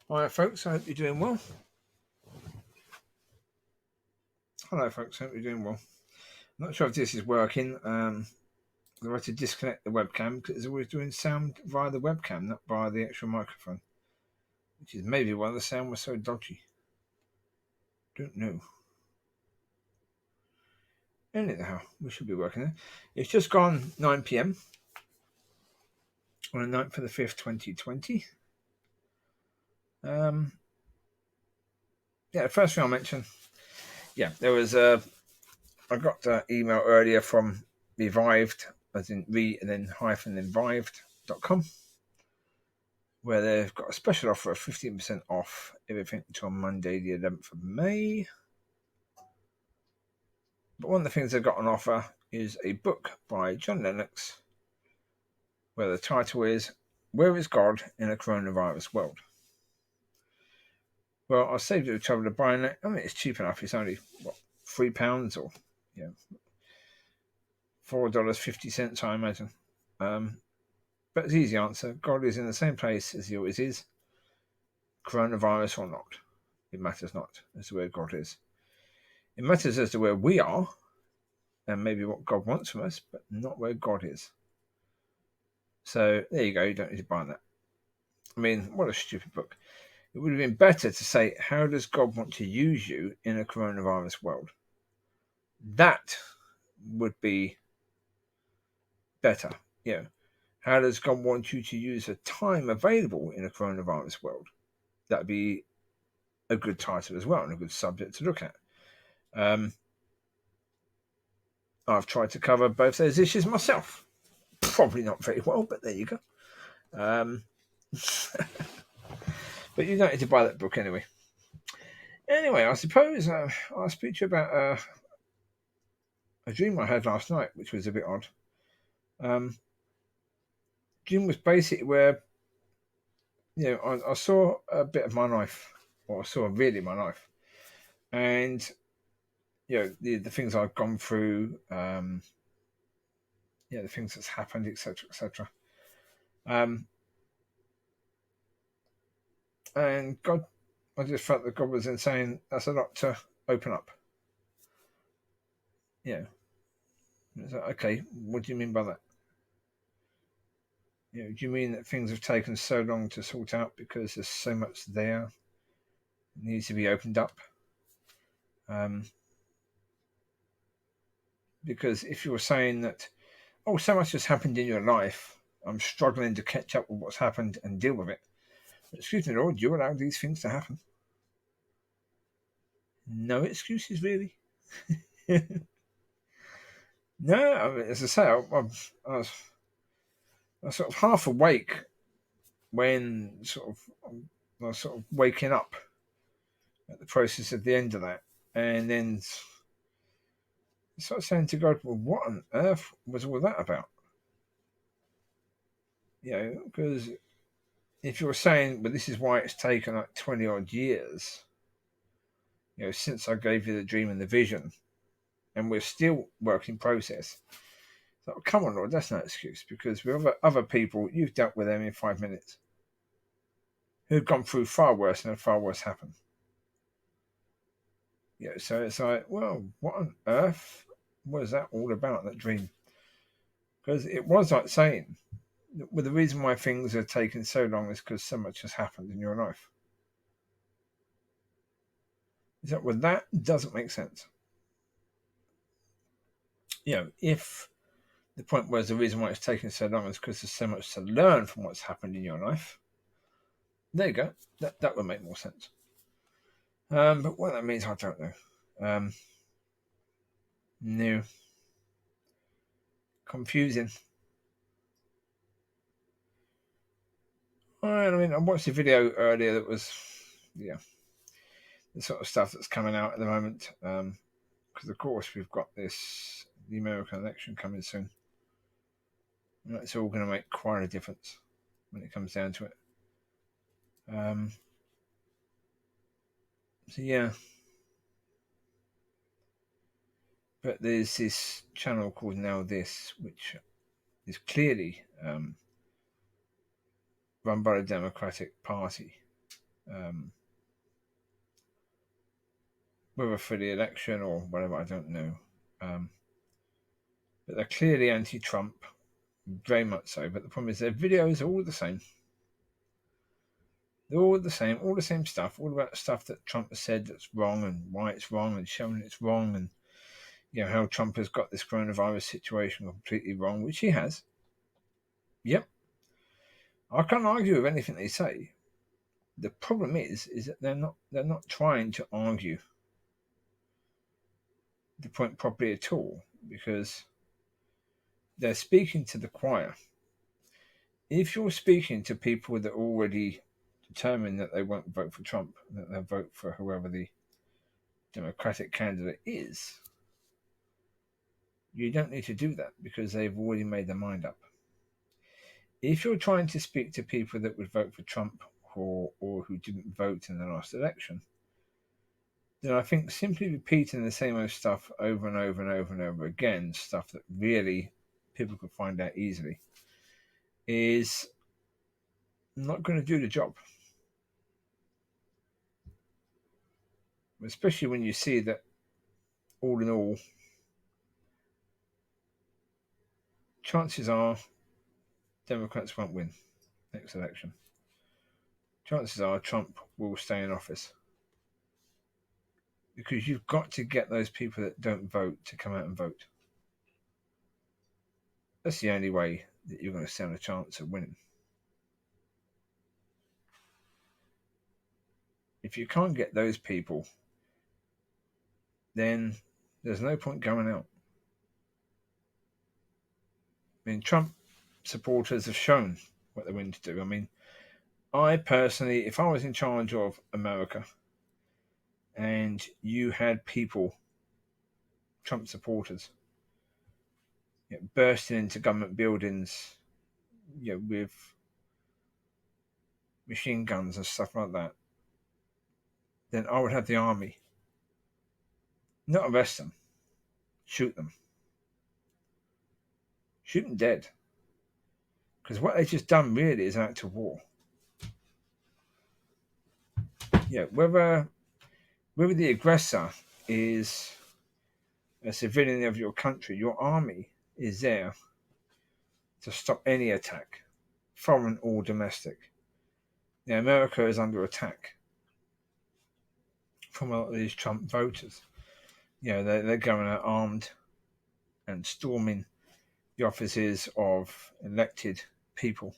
Alright folks, I hope you're doing well. Hello folks, I hope you're doing well. I'm not sure if this is working. I've had to disconnect the webcam because it's always doing sound via the webcam, not via the actual microphone. Which is maybe why the sound was so dodgy. Don't know. Anyhow, we should be working there. It's just gone 9 p.m. on the 9th of the 5th, 2020. The first thing I'll mention, there was I got an email earlier from Revived, as in re and then hyphen then revived.com, where they've got a special offer of 15% off everything until Monday, the 11th of May. But one of the things they've got on offer is a book by John Lennox, where the title is Where is God in a Coronavirus World? Well, I saved you the trouble of buying it. I mean, it's cheap enough. It's only, £3 or $4.50, I imagine. But it's an easy answer. God is in the same place as he always is. Coronavirus or not. It matters not as to where God is. It matters as to where we are and maybe what God wants from us, but not where God is. So there you go. You don't need to buy that. I mean, what a stupid book. It would have been better to say, how does God want to use you in a coronavirus world? That would be better. How does God want you to use the time available in a coronavirus world? That would be a good title as well and a good subject to look at. I've tried to cover both those issues myself. Probably not very well, but there you go. But you don't need to buy that book anyway. Anyway, I suppose I'll speak to you about a dream I had last night, which was a bit odd. Dream was basically where, I saw a bit of my life, or I saw really my life, and the things I've gone through, the things that's happened, etc., etc. And God, I just felt that God was saying that's a lot to open up. Okay, what do you mean by that? Do you mean that things have taken so long to sort out because there's so much there that needs to be opened up? Because if you're saying that, so much has happened in your life, I'm struggling to catch up with what's happened and deal with it. Excuse me, Lord, you allow these things to happen? No excuses, really. No, I mean, as I say, I was sort of half awake when I was sort of waking up at the process of the end of that, and then sort of saying to God, well, what on earth was all that about? Because if you're saying, well, this is why it's taken like 20 odd years, since I gave you the dream and the vision, and we're still work in process. So come on, Lord, that's no excuse, because with other people, you've dealt with them in 5 minutes who've gone through far worse and had far worse happen. So it's like, well, what on earth was that all about, that dream? Because it was like saying, well, the reason why things are taking so long is because so much has happened in your life. Is that, well, that doesn't make sense. If the point was the reason why it's taking so long is because there's so much to learn from what's happened in your life, there you go. That would make more sense. But what that means, I don't know. No. Confusing. I mean, I watched a video earlier that was, the sort of stuff that's coming out at the moment. Because, of course, we've got the American election coming soon. And it's all going to make quite a difference when it comes down to it. But there's this channel called Now This, which is clearly run by the Democratic Party. whether for the election or whatever, I don't know. But they're clearly anti-Trump, very much so. But the problem is their videos are all the same. They're all the same stuff, all about stuff that Trump has said that's wrong and why it's wrong and showing it's wrong, and how Trump has got this coronavirus situation completely wrong, which he has. Yep. I can't argue with anything they say. The problem is that they're not trying to argue the point properly at all, because they're speaking to the choir. If you're speaking to people that already determined that they won't vote for Trump, that they'll vote for whoever the Democratic candidate is, you don't need to do that because they've already made their mind up. If you're trying to speak to people that would vote for Trump or who didn't vote in the last election, then I think simply repeating the same old stuff over and over and over and over again, stuff that really people could find out easily, is not going to do the job. Especially when you see that, all in all, chances are Democrats won't win next election. Chances are Trump will stay in office. Because you've got to get those people that don't vote to come out and vote. That's the only way that you're going to stand a chance of winning. If you can't get those people, then there's no point going out. I mean, Trump supporters have shown what they're willing to do. I mean, I personally, if I was in charge of America and you had people, Trump supporters, bursting into government buildings, with machine guns and stuff like that, then I would have the army not arrest them, shoot them. Shoot them dead. Because what they've just done really is an act of war. Whether the aggressor is a civilian of your country, your army is there to stop any attack, foreign or domestic. America is under attack from a lot of these Trump voters. They're going out armed and storming the offices of elected people.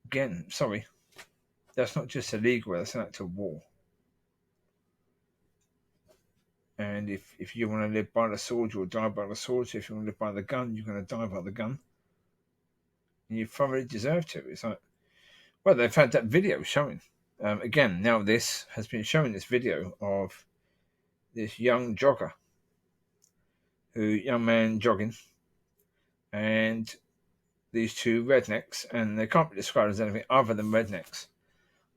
Again, sorry, that's not just illegal, that's an act of war. And if you want to live by the sword, you'll die by the sword. So if you want to live by the gun, you're going to die by the gun. And you thoroughly deserve to. It's like, well, they've had that video showing. Again, now this has been showing this video of this young jogger, young man jogging, and these two rednecks, and they can't be described as anything other than rednecks.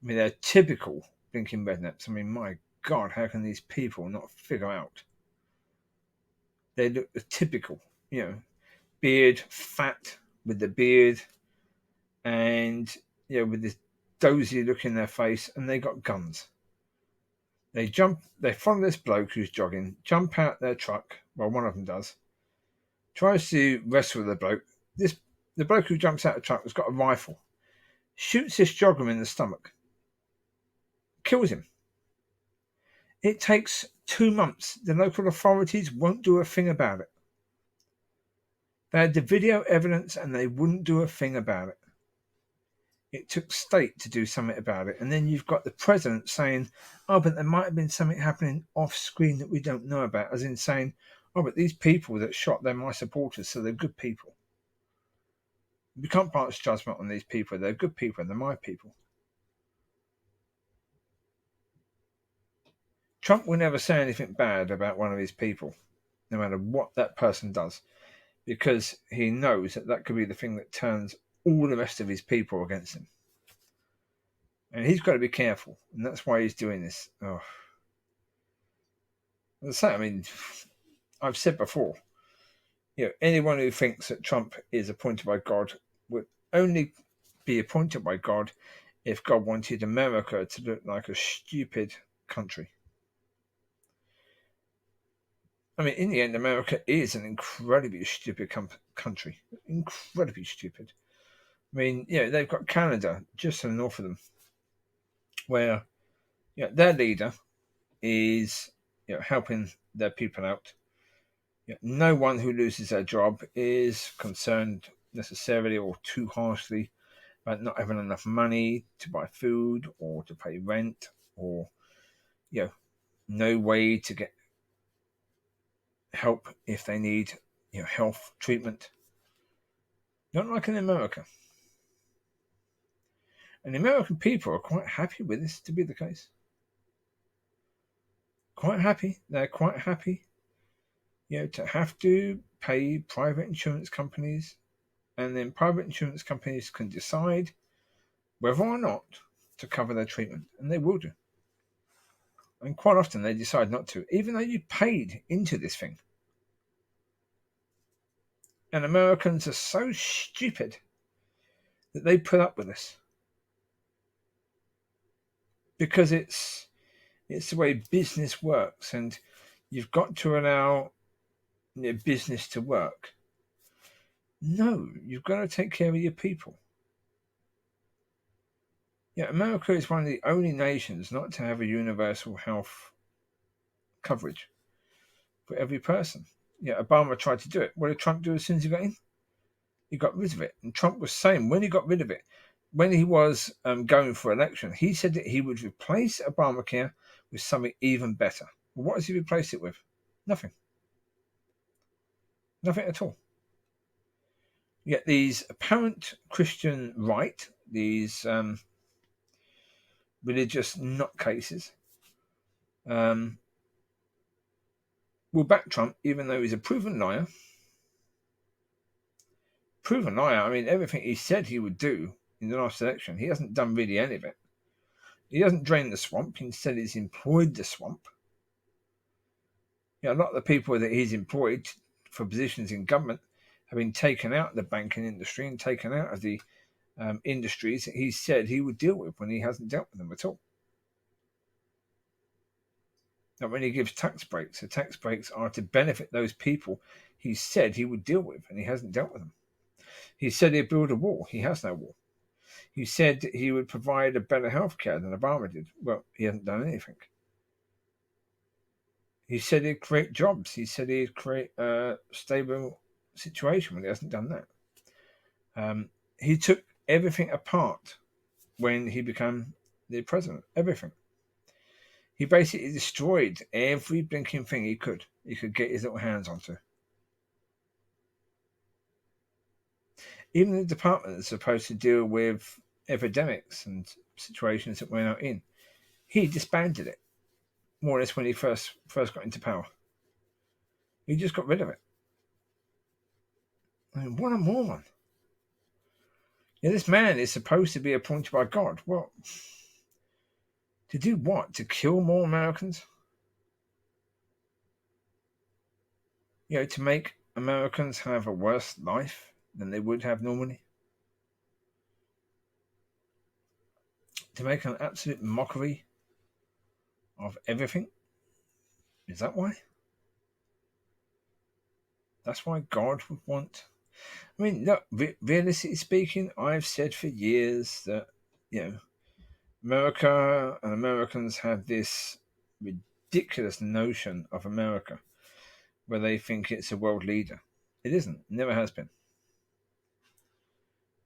I mean, they're typical blinking rednecks. I mean, my God, how can these people not figure out? They look typical, beard, fat with the beard, and with this dozy look in their face, and they got guns. They follow this bloke who's jogging, jump out their truck. Well, one of them does. Tries to wrestle the bloke. The bloke who jumps out of the truck has got a rifle. Shoots this jogger in the stomach. Kills him. It takes 2 months. The local authorities won't do a thing about it. They had the video evidence and they wouldn't do a thing about it. It took state to do something about it. And then you've got the president saying, oh, but there might have been something happening off screen that we don't know about. As in saying, oh, but these people that shot, they're my supporters, so they're good people. We can't pass judgment on these people. They're good people and they're my people. Trump will never say anything bad about one of his people, no matter what that person does, because he knows that could be the thing that turns all the rest of his people against him. And he's got to be careful, and that's why he's doing this. Oh. I mean, I've said before, anyone who thinks that Trump is appointed by God would only be appointed by God if God wanted America to look like a stupid country. I mean, in the end, America is an incredibly stupid country. Incredibly stupid. I mean, they've got Canada just to the north of them, where their leader is helping their people out. No one who loses their job is concerned necessarily or too harshly about not having enough money to buy food or to pay rent, or no way to get help if they need health treatment. Not like in America. And the American people are quite happy with this to be the case. Quite happy. They're quite happy to have to pay private insurance companies, and then private insurance companies can decide whether or not to cover their treatment, and they will do. And quite often they decide not to, even though you paid into this thing. And Americans are so stupid that they put up with this. Because it's the way business works, and you've got to allow business to work. No, you've got to take care of your people. America is one of the only nations not to have a universal health coverage for every person. Obama tried to do it. What did Trump do as soon as he got in? He got rid of it. And Trump was saying when he got rid of it, when he was going for election, he said that he would replace Obamacare with something even better. Well, what does he replace it with? Nothing. Nothing at all. Yet these apparent Christian right, these religious nutcases, will back Trump, even though he's a proven liar. Proven liar. I mean, everything he said he would do in the last election, he hasn't done really any of it. He hasn't drained the swamp. Instead, he's employed the swamp. A lot of the people that he's employed for positions in government have been taken out of the banking industry and taken out of the industries that he said he would deal with when he hasn't dealt with them at all. Now, when he gives tax breaks, the tax breaks are to benefit those people he said he would deal with, and he hasn't dealt with them. He said he'd build a wall. He has no wall. He said he would provide a better healthcare than Obama did. Well, he hasn't done anything. He said he'd create jobs. He said he'd create a stable situation, when he hasn't done that. He took everything apart when he became the president. Everything. He basically destroyed every blinking thing he could get his little hands onto. Even the department that's supposed to deal with epidemics and situations that we're not in, he disbanded it, more or less, when he first got into power. He just got rid of it. I mean, what a moron. This man is supposed to be appointed by God. Well, to do what? To kill more Americans? To make Americans have a worse life than they would have normally? To make an absolute mockery of everything? Is that why? That's why God would want... I mean, look, realistically speaking, I've said for years that, America and Americans have this ridiculous notion of America where they think it's a world leader. It isn't. It never has been.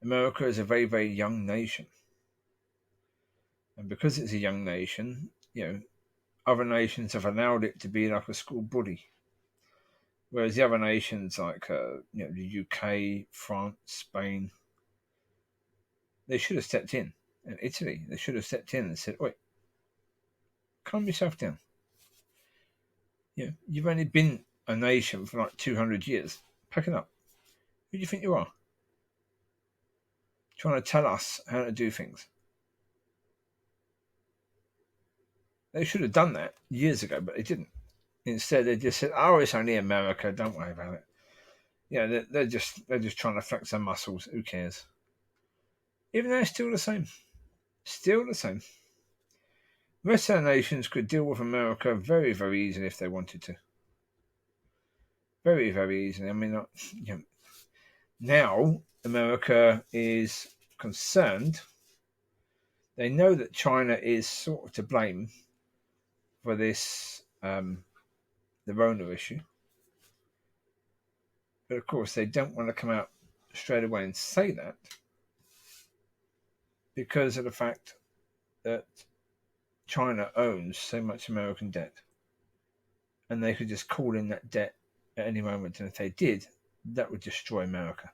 America is a very, very young nation. And because it's a young nation, other nations have allowed it to be like a school bully. Whereas the other nations like the UK, France, Spain, they should have stepped in. And Italy, they should have stepped in and said, wait, calm yourself down. You've only been a nation for like 200 years. Pack it up. Who do you think you are? Trying to tell us how to do things. They should have done that years ago, but they didn't. Instead, they just said, "Oh, it's only America. Don't worry about it." They're just trying to flex their muscles. Who cares? Even though it's still the same. Still the same. Western nations could deal with America very, very easily if they wanted to. Very, very easily. I mean, now America is concerned. They know that China is sort of to blame for this, the Rona issue. But of course, they don't want to come out straight away and say that because of the fact that China owns so much American debt. And they could just call in that debt at any moment. And if they did, that would destroy America.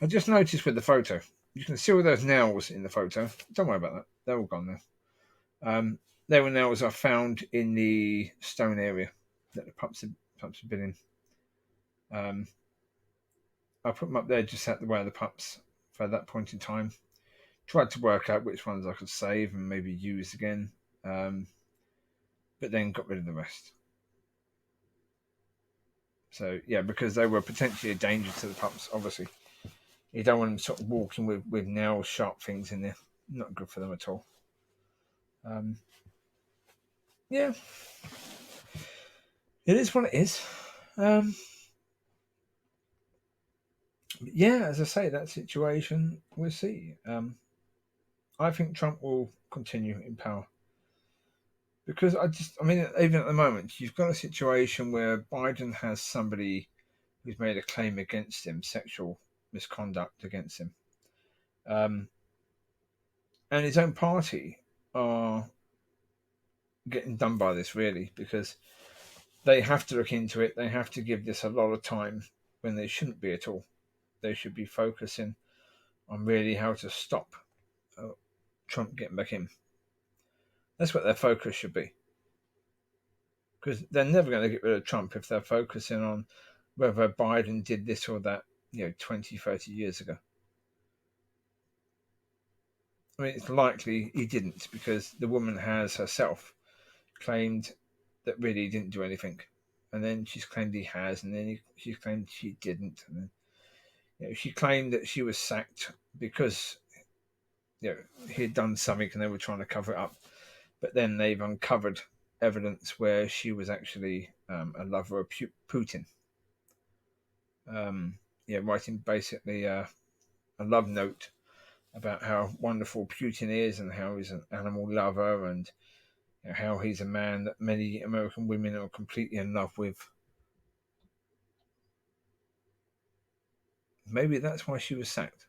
I just noticed with the photo, you can see all those nails in the photo. Don't worry about that. They're all gone now. There were nails I found in the stone area that the pups had been in. I put them up there just out the way of the pups for that point in time. Tried to work out which ones I could save and maybe use again. But then got rid of the rest. So, yeah, because they were potentially a danger to the pups, obviously. You don't want them sort of walking with nail sharp things in there. Not good for them at all. Yeah. It is what it is. Yeah, as I say, that situation, we'll see. I think Trump will continue in power. Because even at the moment, you've got a situation where Biden has somebody who's made a claim against him, sexual misconduct against him. And his own party are getting done by this, really, because they have to look into it. They have to give this a lot of time when they shouldn't be at all. They should be focusing on really how to stop Trump getting back in. That's what their focus should be. Because they're never going to get rid of Trump if they're focusing on whether Biden did this or that, 20, 30 years ago. I mean, it's likely he didn't, because the woman has herself claimed that really he didn't do anything. And then she's claimed he has, and then she's claimed she didn't. And then, she claimed that she was sacked because he had done something and they were trying to cover it up. But then they've uncovered evidence where she was actually a lover of Putin. Writing basically a love note about how wonderful Putin is and how he's an animal lover and how he's a man that many American women are completely in love with. Maybe that's why she was sacked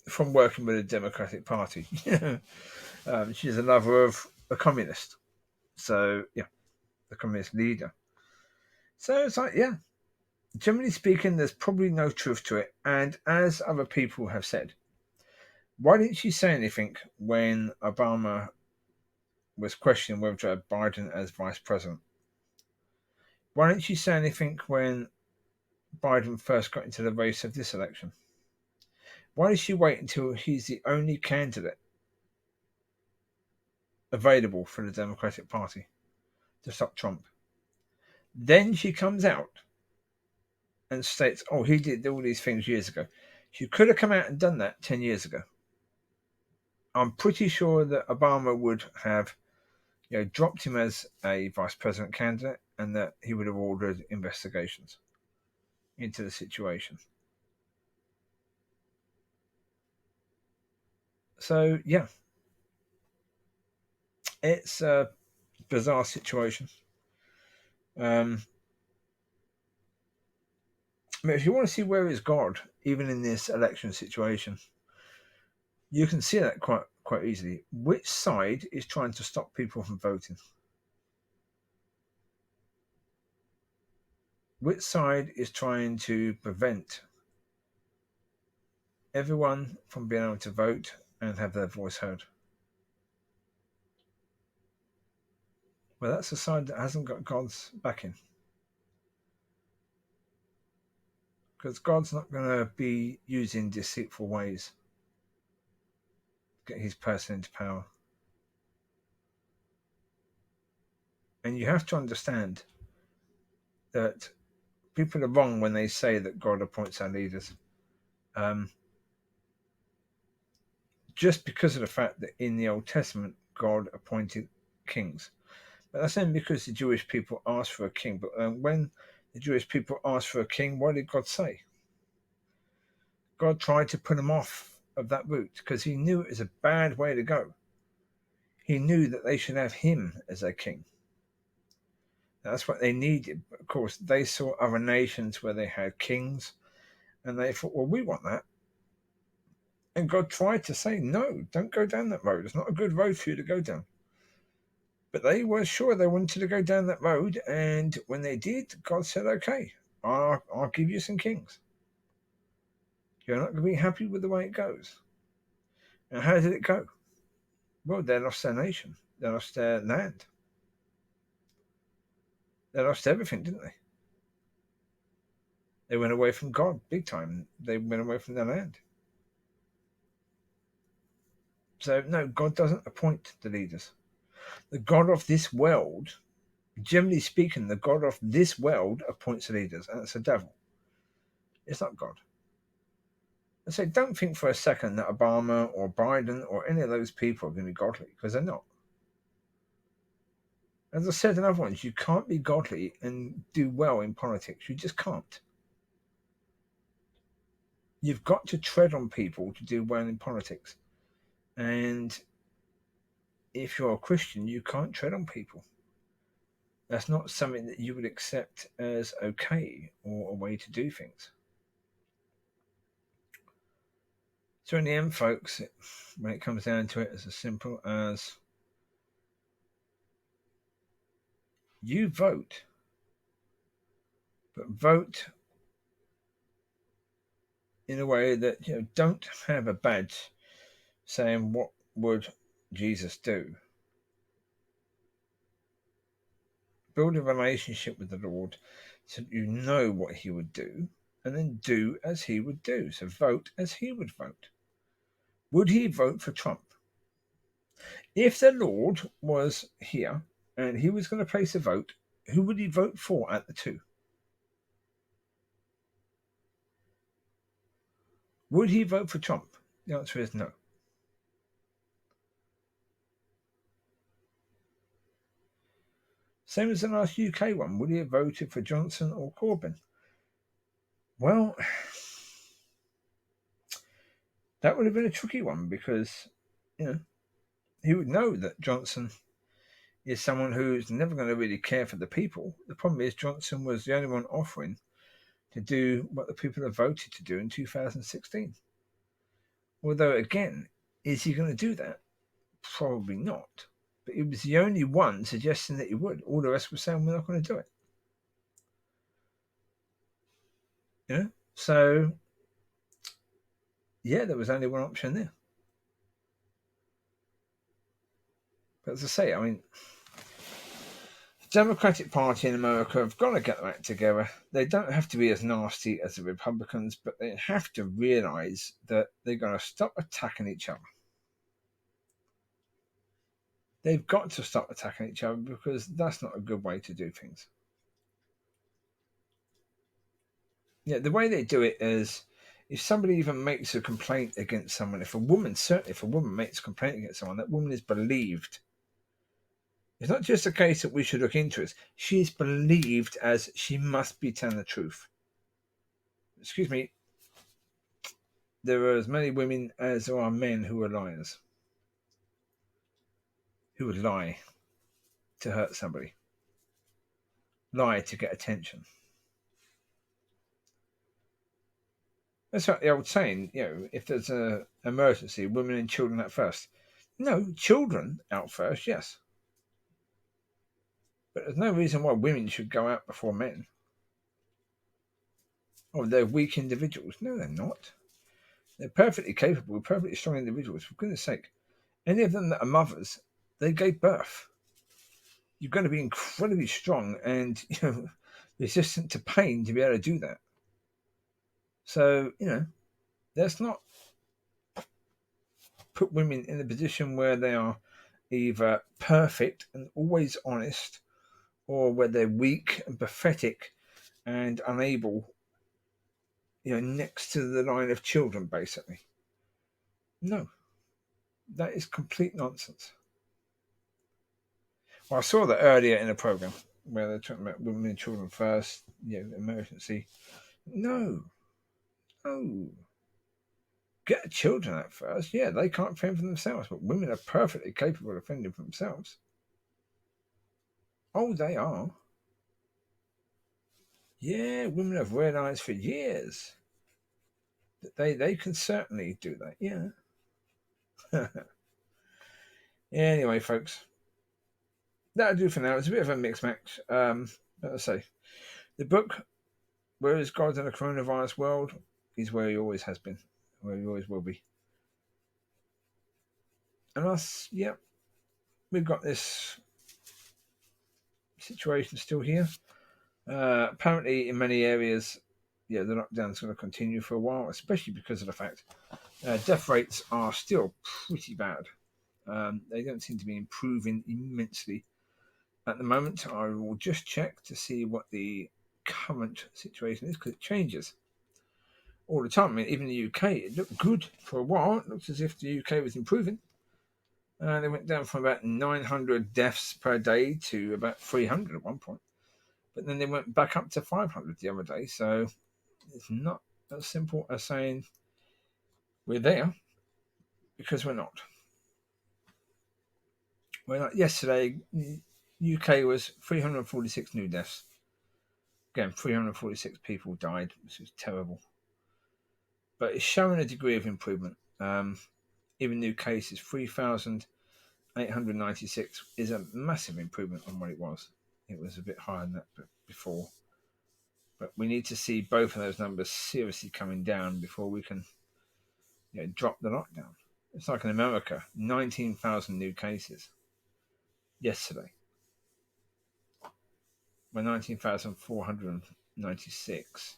from working with the Democratic Party. She's a lover of a communist. So, the communist leader. So it's like, generally speaking, there's probably no truth to it. And as other people have said, why didn't she say anything when Obama was questioning whether to have Biden as vice president? Why didn't she say anything when Biden first got into the race of this election? Why did she wait until he's the only candidate available for the Democratic Party to stop Trump? Then she comes out and states, he did all these things years ago. She could have come out and done that 10 years ago. I'm pretty sure that Obama would have dropped him as a vice president candidate and that he would have ordered investigations into the situation. So, it's a bizarre situation. If you want to see where is God, even in this election situation, you can see that quite easily. Which side is trying to stop people from voting? Which side is trying to prevent everyone from being able to vote and have their voice heard? Well, that's the side that hasn't got God's backing. Because God's not going to be using deceitful ways to get his person into power. And you have to understand that people are wrong when they say that God appoints our leaders. just because of the fact that in the Old Testament God appointed kings. But that's only because the Jewish people asked for a king. But when the Jewish people asked for a king, what did God say? God tried to put them off of that route because he knew it was a bad way to go. He knew that they should have him as their king. That's what they needed. But of course, they saw other nations where they had kings, and they thought, well, we want that. And God tried to say, no, don't go down that road. It's not a good road for you to go down. But they were sure they wanted to go down that road, and when they did, God said, okay, I'll give you some kings. You're not going to be happy with the way it goes. And how did it go? Well, they lost their nation. They lost their land. They lost everything, didn't they? They went away from God big time. They went away from their land. So, no, God doesn't appoint the leaders. The God of this world, generally speaking, the God of this world appoints the leaders, and it's the devil. It's not God. And so don't think for a second that Obama or Biden or any of those people are going to be godly, because they're not. As I said in other ones, you can't be godly and do well in politics. You just can't. You've got to tread on people to do well in politics. And if you're a Christian, you can't tread on people. That's not something that you would accept as okay or a way to do things. So in the end, folks, when it comes down to it, it's as simple as you vote, but vote in a way that, you know, don't have a badge saying what would Jesus do. Build a relationship with the Lord so that you know what he would do, and then do as he would do. So vote as he would vote. Would he vote for Trump? If the Lord was here and he was going to place a vote, who would he vote for at the two? Would he vote for Trump? The answer is no. Same as the last UK one. Would he have voted for Johnson or Corbyn? Well, that would have been a tricky one because, you know, he would know that Johnson is someone who's never going to really care for the people. The problem is Johnson was the only one offering to do what the people have voted to do in 2016. Although, again, is he going to do that? Probably not. But he was the only one suggesting that he would. All the rest were saying we're not going to do it. You know? So, yeah, there was only one option there. But as I say, I mean, the Democratic Party in America have got to get their act together. They don't have to be as nasty as the Republicans, but they have to realise that they're going to stop attacking each other. They've got to stop attacking each other because that's not a good way to do things. Yeah, the way they do it is if somebody even makes a complaint against someone, if a woman makes a complaint against someone, that woman is believed. It's not just a case that we should look into it. She is believed as she must be telling the truth. Excuse me. There are as many women as there are men who are liars. Who would lie to hurt somebody. Lie to get attention. That's like the old saying, you know, if there's an emergency, women and children out first. No, children out first, yes. But there's no reason why women should go out before men. Oh, they're weak individuals. No, they're not. They're perfectly capable, perfectly strong individuals. For goodness sake, any of them that are mothers, they gave birth. You're going to be incredibly strong and, you know, resistant to pain to be able to do that. So, you know, let's not put women in a position where they are either perfect and always honest, or where they're weak and pathetic and unable, you know, next to the line of children, basically. No. That is complete nonsense. Well, I saw that earlier in a program where they're talking about women and children first, emergency. No. Get children out first. Yeah, they can't fend for themselves, but women are perfectly capable of fending for themselves. Oh, they are. Yeah, women have realised for years that they can certainly do that. Yeah. Anyway, folks, that'll do for now. It's a bit of a mixed match. But I say, the book, Where is God in a Coronavirus World, is where he always has been, where he always will be. And us, we've got this situation still here. Apparently, in many areas, the lockdown's going to continue for a while, especially because of the fact death rates are still pretty bad. They don't seem to be improving immensely at the moment. I will just check to see what the current situation is, because it changes all the time. I mean, even the UK, it looked good for a while. It looked as if the UK was improving. They went down from about 900 deaths per day to about 300 at one point. But then they went back up to 500 the other day. So it's not as simple as saying we're there, because we're not. Yesterday, UK was 346 new deaths. Again, 346 people died, which was terrible. But it's showing a degree of improvement. Even new cases, 3,896 is a massive improvement on what it was. It was a bit higher than that before. But we need to see both of those numbers seriously coming down before we can drop the lockdown. It's like in America, 19,000 new cases yesterday. Well, 19,496.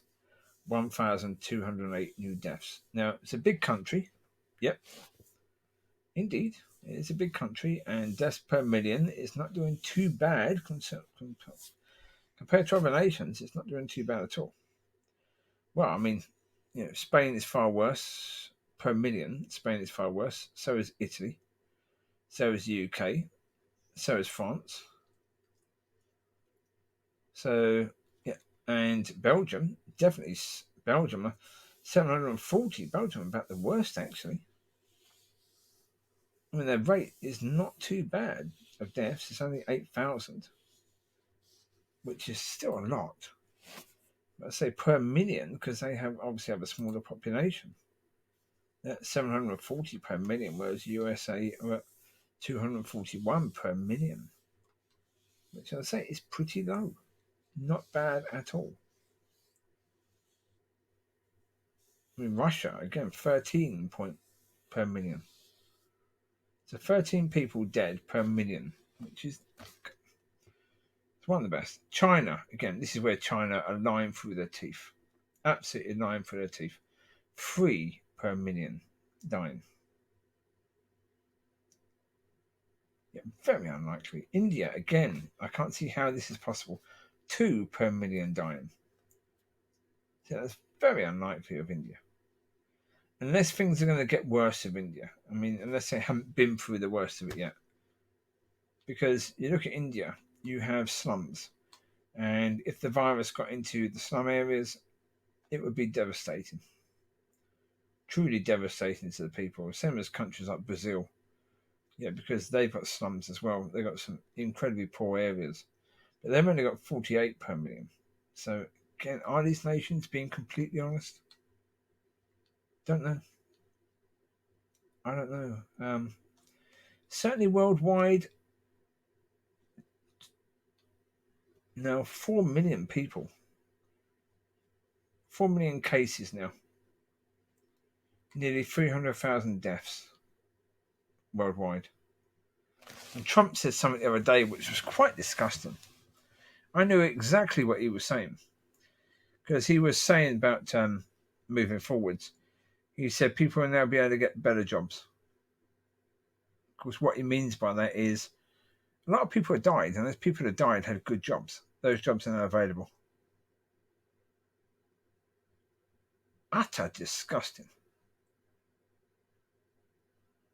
1,208 new deaths. Now, it's a big country. Yep. Indeed. It's a big country, and deaths per million is not doing too bad compared to other nations. It's not doing too bad at all. Well, I mean, Spain is far worse per million. Spain is far worse. So is Italy. So is the UK. So is France. So, and Belgium, definitely Belgium, 740. Belgium, about the worst, actually. I mean, their rate is not too bad of deaths. It's only 8,000, which is still a lot. Let's say per million, because they obviously have a smaller population. That's 740 per million, whereas USA are at 241 per million, which I say is pretty low. Not bad at all. I mean, Russia, again, 13 per million. So 13 people dead per million, which is it's one of the best. China, again, this is where China are lying through their teeth. Absolutely lying through their teeth. 3 per million dying. Yeah, very unlikely. India, again, I can't see how this is possible. 2 per million dying. So that's very unlikely of India. Unless things are going to get worse of India. I mean, unless they haven't been through the worst of it yet. Because you look at India, you have slums. And if the virus got into the slum areas, it would be devastating. Truly devastating to the people. Same as countries like Brazil. Yeah, because they've got slums as well. They've got some incredibly poor areas. But they've only got 48 per million. So, again, are these nations being completely honest? Don't know. I don't know. Certainly worldwide, now 4 million people. 4 million cases now. Nearly 300,000 deaths worldwide. And Trump said something the other day which was quite disgusting. I knew exactly what he was saying. Because he was saying about moving forwards. He said people will now be able to get better jobs. Of course, what he means by that is a lot of people have died, and those people that died had good jobs. Those jobs are now available. Utter disgusting.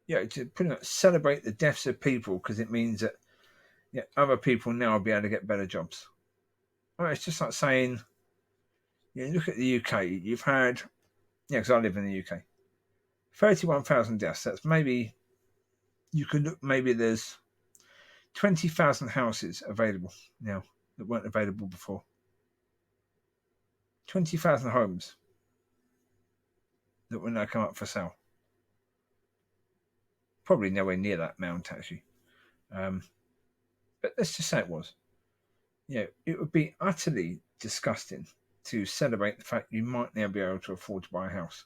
to pretty much celebrate the deaths of people, because it means that other people now will be able to get better jobs. Well, it's just like saying, look at the UK. You've had, because I live in the UK, 31,000 deaths. That's maybe, you could look, maybe there's 20,000 houses available now that weren't available before. 20,000 homes that will now come up for sale. Probably nowhere near that amount, actually. But let's just say it was. It would be utterly disgusting to celebrate the fact you might now be able to afford to buy a house.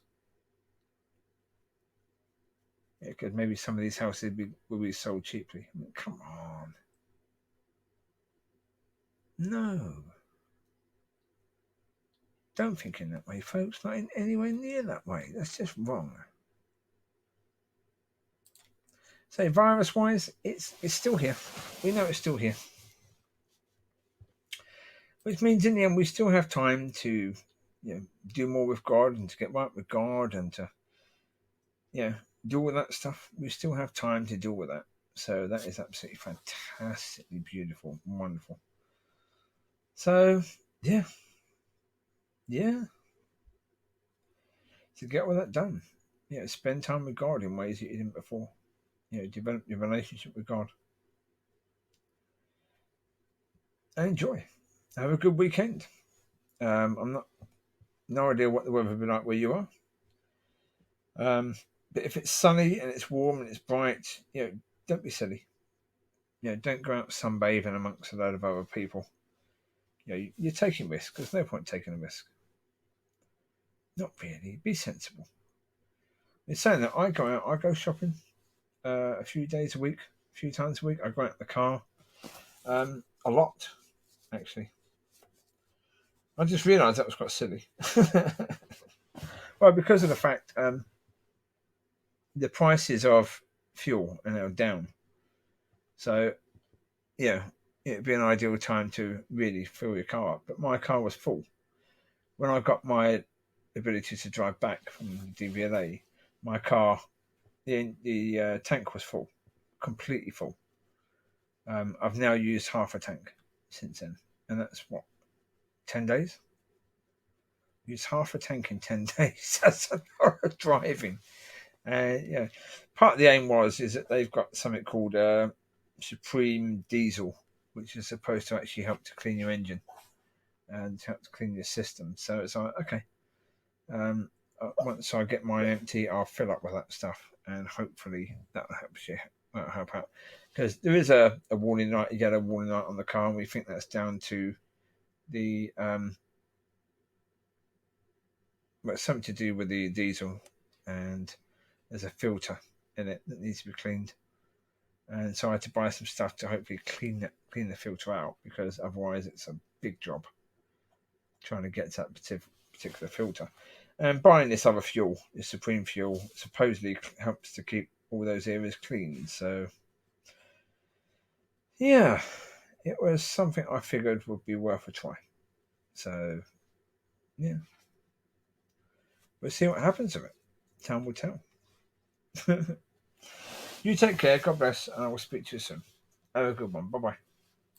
Because maybe some of these houses will be sold cheaply. I mean, come on. No. Don't think in that way, folks. Not in anywhere near that way. That's just wrong. So virus-wise, it's still here. We know it's still here. Which means in the end we still have time to do more with God and to get right with God and to do all that stuff. We still have time to do all that. So that is absolutely fantastically beautiful and wonderful. So yeah. To get all that done. Spend time with God in ways that you didn't before. Develop your relationship with God. And enjoy. Have a good weekend. I'm no idea what the weather will be like where you are. But if it's sunny and it's warm and it's bright, don't be silly. Don't go out sunbathing amongst a load of other people. You're taking risks. There's no point taking a risk. Not really. Be sensible. In saying that, I go shopping a few times a week. I go out in the car a lot, actually. I just realised that was quite silly. Well, because of the fact the prices of fuel are now down. So, it'd be an ideal time to really fill your car up. But my car was full. When I got my ability to drive back from DVLA, my car, the tank was full, completely full. I've now used half a tank since then. And that's 10 days? Use half a tank in 10 days. That's a lot of driving. Part of the aim is that they've got something called Supreme Diesel, which is supposed to actually help to clean your engine and help to clean your system. So it's like, okay, once I get mine empty, I'll fill up with that stuff, and hopefully that will help out. Because there is a warning light, you get a warning light on the car, and we think that's down to the it's something to do with the diesel, and there's a filter in it that needs to be cleaned. And so I had to buy some stuff to hopefully clean the filter out, because otherwise it's a big job trying to get to that particular filter. And buying this other fuel, this Supreme fuel, supposedly helps to keep all those areas clean. So yeah, it was something I figured would be worth a try. So yeah, we'll see what happens with it. Time will tell. You take care. God bless, and I will speak to you soon. Have a good one. Bye-bye.